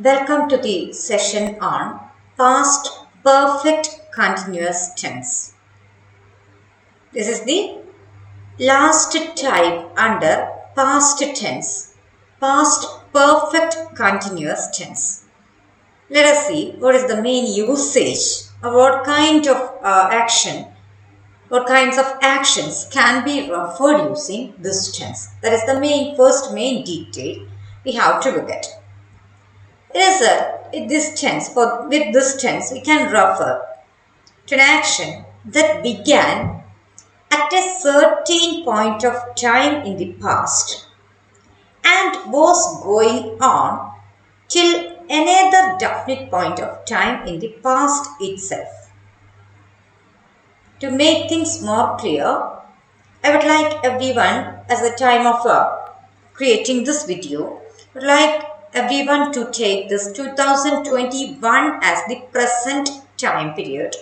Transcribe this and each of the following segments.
Welcome to the session on past perfect continuous tense. This is the last type under past tense, past perfect continuous tense. Let us see what is the main usage or what kind of what kinds of actions can be referred using this tense. That is the first main detail we have to look at. With this tense, we can refer to an action that began at a certain point of time in the past and was going on till another definite point of time in the past itself. To make things more clear, I would like everyone, at the time of creating this video, would like everyone to take this 2021 as the present time period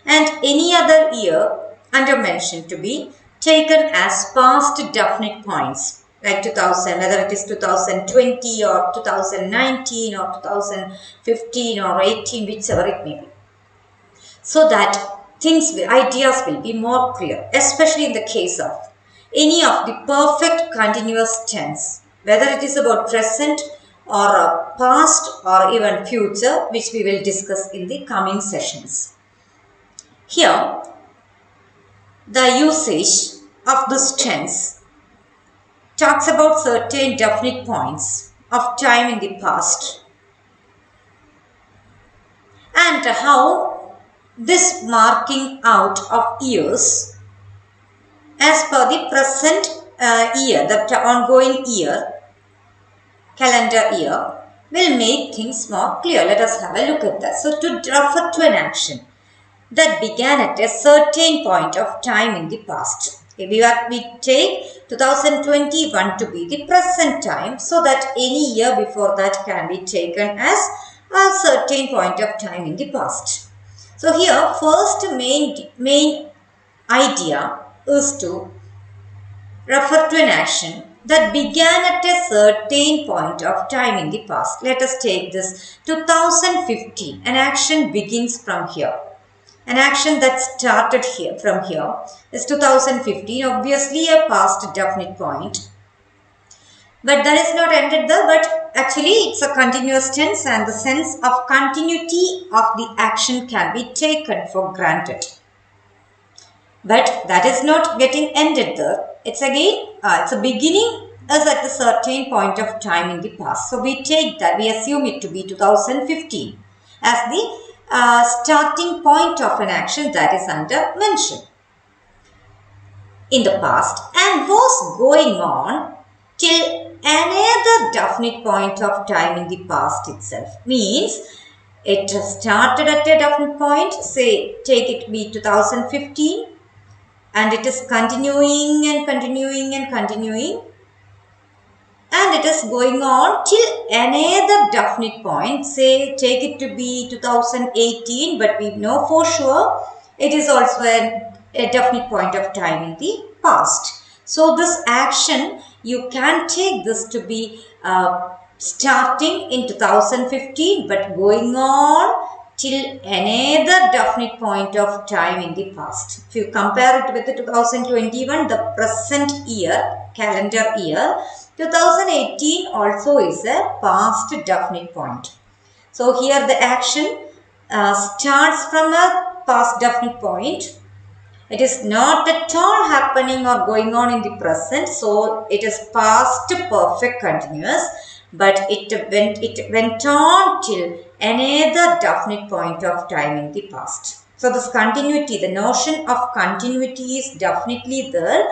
and any other year under mentioned to be taken as past definite points like 2000, whether it is 2020 or 2019 or 2015 or 18, whichever it may be, so that ideas will be more clear, especially in the case of any of the perfect continuous tense, whether it is about present or past or even future, which we will discuss in the coming sessions. Here, the usage of this tense talks about certain definite points of time in the past and how this marking out of years as per the present year, the ongoing year, calendar year, will make things more clear. Let us have a look at that. So, to refer to an action that began at a certain point of time in the past. We take 2021 to be the present time, so that any year before that can be taken as a certain point of time in the past. So here, first main idea is to refer to an action that began at a certain point of time in the past. Let us take this 2015. An action begins from here. An action that started from here is 2015, obviously a past definite point. But that is not ended there, but actually it's a continuous tense and the sense of continuity of the action can be taken for granted. But that is not getting ended there. It's a beginning as at a certain point of time in the past. So we take that, we assume it to be 2015 as the starting point of an action that is under mention in the past and was going on till another definite point of time in the past itself. Means it started at a definite point, say take it be 2015, and it is continuing and continuing and continuing, and it is going on till another definite point, say take it to be 2018, but we know for sure it is also a definite point of time in the past. So this action, you can take this to be starting in 2015 but going on till another definite point of time in the past. If you compare it with the 2021, the present year, calendar year, 2018 also is a past definite point. So here the action starts from a past definite point. It is not at all happening or going on in the present. So it is past perfect continuous. But it went on till another definite point of time in the past. So this continuity, the notion of continuity is definitely there.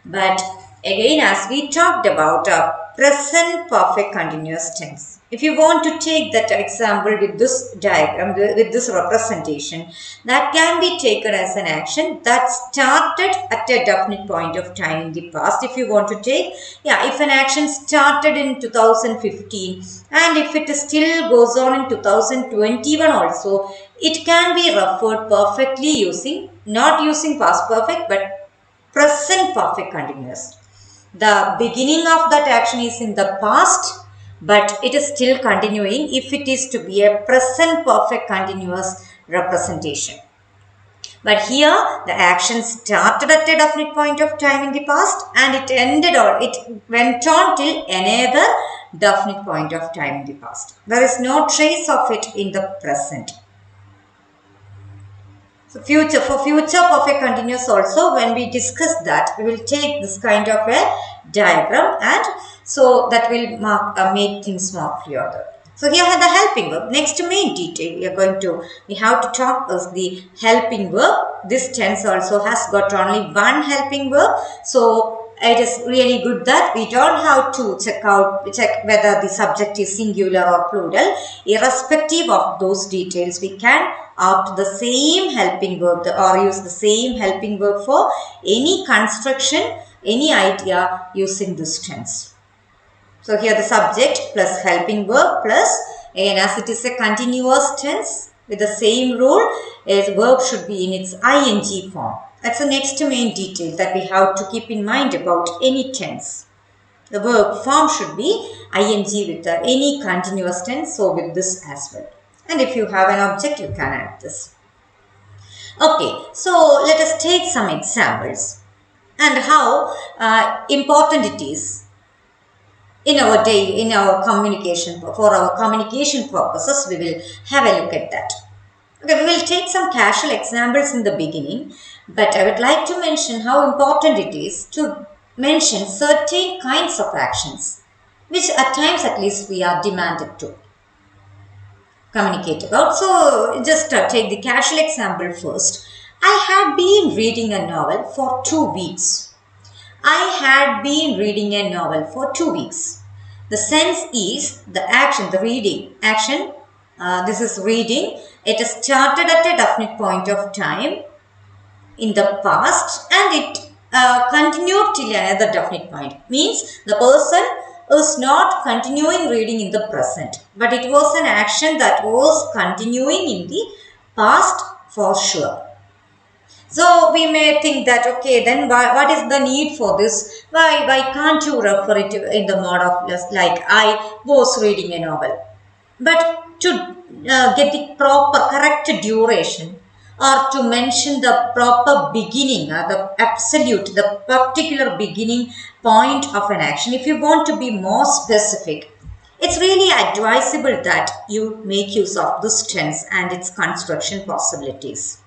But again, as we talked about present perfect continuous tense. If you want to take that example with this diagram, with this representation, that can be taken as an action that started at a definite point of time in the past. If you want to take, if an action started in 2015 and if it still goes on in 2021 also, it can be referred perfectly not using past perfect but present perfect continuous. The beginning of that action is in the past but it is still continuing if it is to be a present perfect continuous representation. But here the action started at a definite point of time in the past and it ended or it went on till another definite point of time in the past. There is no trace of it in the present. So for future perfect continuous also, when we discuss that, we will take this kind of a diagram and so that will make things more clearer. So here are the helping verb. Next main detail we have to talk is the helping verb. This tense also has got only one helping verb. So it is really good that we don't have to check whether the subject is singular or plural. Irrespective of those details, we can opt the same helping verb or use the same helping verb for any construction, any idea using this tense. So here the subject plus helping verb plus, and as it is a continuous tense with the same rule, a verb should be in its ing form. That's the next main detail that we have to keep in mind about any tense. The verb form should be ing with any continuous tense, so with this as well. And if you have an object, you can add this. Okay, so let us take some examples and how important it is in our communication. For our communication purposes, we will have a look at that. Okay, we will take some casual examples in the beginning, but I would like to mention how important it is to mention certain kinds of actions, which at times at least we are demanded to communicate about. So just take the casual example first. I had been reading a novel for 2 weeks. I had been reading a novel for 2 weeks. The sense is the action, the reading action. This is reading. It is started at a definite point of time in the past and it continued till another definite point. Means the person is not continuing reading in the present, but it was an action that was continuing in the past for sure. So we may think that, okay, then what is the need for this? Why can't you refer it in the mode of like I was reading a novel? But to get the proper correct duration or to mention the proper beginning, the particular beginning point of an action, if you want to be more specific, it's really advisable that you make use of this tense and its construction possibilities.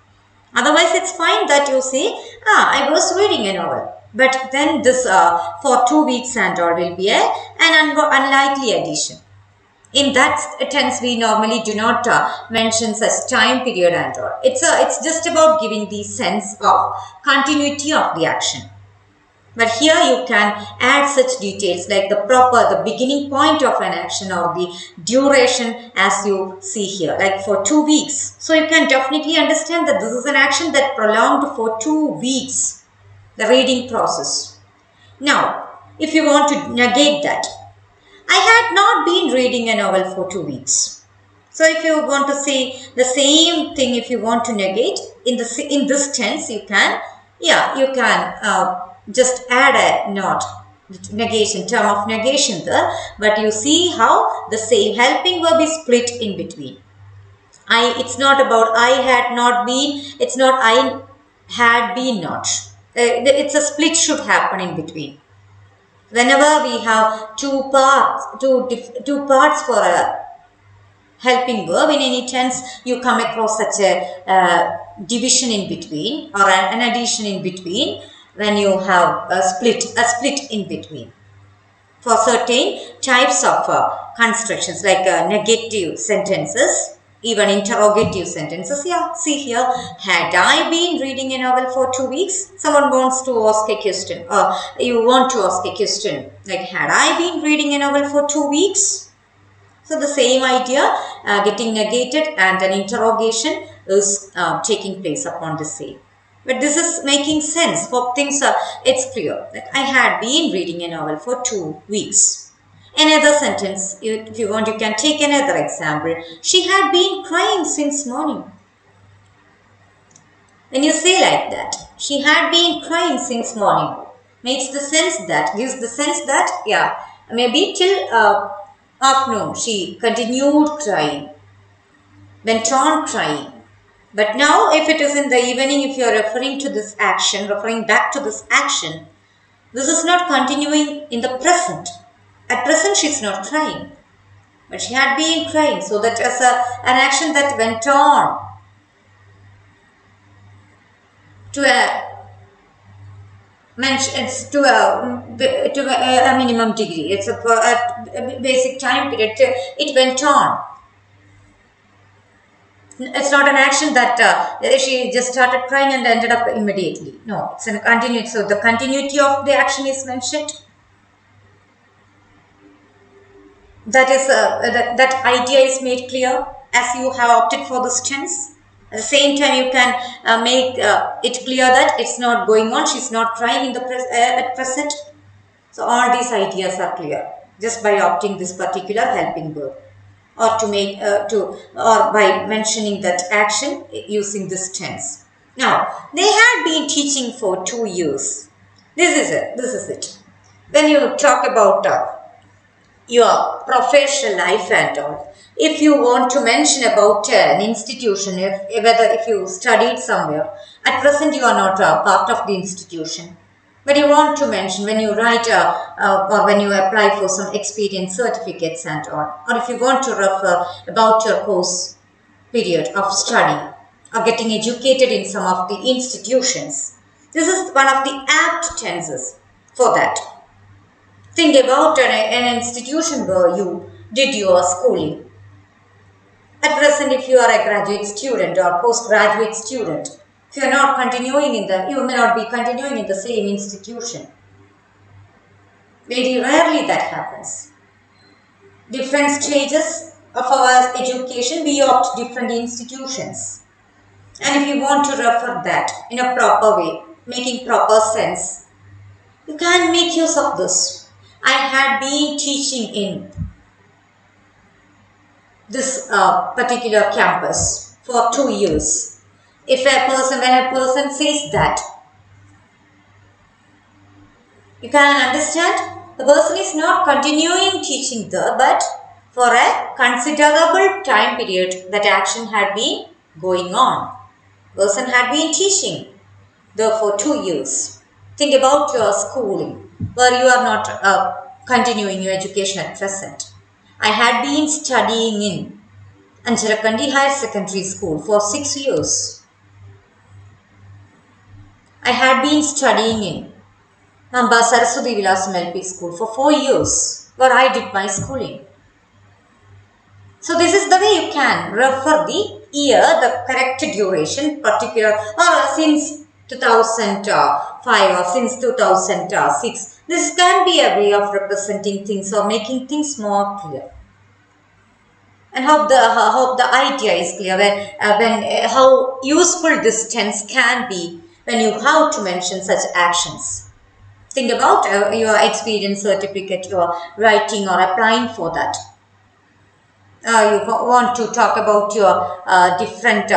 Otherwise, it's fine that you say, I was reading a novel. But then this for 2 weeks and all will be an unlikely addition. In that tense, we normally do not mention such time period and all. It's just about giving the sense of continuity of the action. But here you can add such details like the beginning point of an action or the duration as you see here, like for 2 weeks. So you can definitely understand that this is an action that prolonged for 2 weeks, the reading process. Now, if you want to negate that, I had not been reading a novel for 2 weeks. So if you want to say the same thing, if you want to negate in this tense, you can just add a not negation, term of negation there, but you see how the same helping verb is split in between. It's not about I had not been, it's not I had been not. It's a split should happen in between. Whenever we have two parts for a helping verb in any tense, you come across such a division in between or an addition in between. When you have a split in between. For certain types of constructions like negative sentences, even interrogative sentences. Yeah, see here, had I been reading a novel for 2 weeks? Someone wants to ask a question or you want to ask a question like had I been reading a novel for 2 weeks? So the same idea getting negated and an interrogation is taking place upon the same. But this is making sense for things. It's clear that I had been reading a novel for 2 weeks. Another sentence, if you want, you can take another example. She had been crying since morning. When you say like that, she had been crying since morning, gives the sense that, yeah, maybe till Afternoon, she continued crying, went on crying. But now, if it is in the evening, if you are referring to this action, referring back to this action, this is not continuing in the present. At present, she is not crying, but she had been crying. So that is an action that went on to it's to a minimum degree. It's a basic time period. It went on. It's not an action that she just started crying and ended up immediately. No, it's a continuity. So the continuity of the action is mentioned. That is that idea is made clear as you have opted for this tense. At the same time, you can make it clear that it's not going on. She's not crying in the at present. So all these ideas are clear just by opting this particular helping verb, or to make or by mentioning that action using this tense. Now they had been teaching for 2 years. This is it. This is it. When you talk about your professional life and all, if you want to mention about an institution, if you studied somewhere, at present you are not a part of the institution, but you want to mention when you write or when you apply for some experience certificates and all, or if you want to refer about your course period of study or getting educated in some of the institutions, this is one of the apt tenses for that. Think about an institution where you did your schooling. At present, if you are a graduate student or postgraduate student, if you are not continuing you may not be continuing in the same institution. Very rarely that happens. Different stages of our education, we opt different institutions. And if you want to refer that in a proper way, making proper sense, you can make use of this. I had been teaching in this particular campus for 2 years. When a person says that, you can understand the person is not continuing teaching there, but for a considerable time period that action had been going on. Person had been teaching there for 2 years. Think about your schooling where you are not continuing your education at present. I had been studying in Ancharakandi Higher Secondary School for 6 years. I had been studying in Namba Saraswati Vilasam LP School for 4 years where I did my schooling. So this is the way you can refer the year, the correct duration, particular or since 2005 or since 2006. This can be a way of representing things or making things more clear. And hope the idea is clear how useful this tense can be when you have to mention such actions. Think about your experience certificate you are writing or applying for that. You want to talk about your different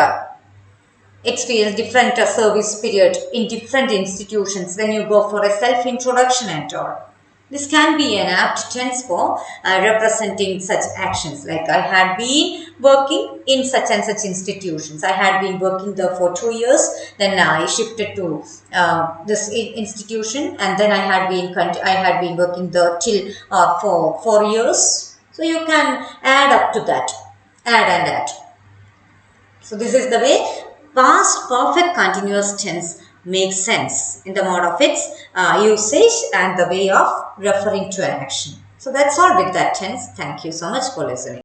experience, different service period in different institutions when you go for a self-introduction and all. This can be an apt tense for representing such actions, like I had been working in such and such institutions. I had been working there for 2 years, then I shifted to this institution, and then I had been working there till for 4 years. So you can add up to that, add and add. So this is the way past perfect continuous tense makes sense in the mode of its usage and the way of referring to an action. So that's all with that tense. Thank you so much for listening.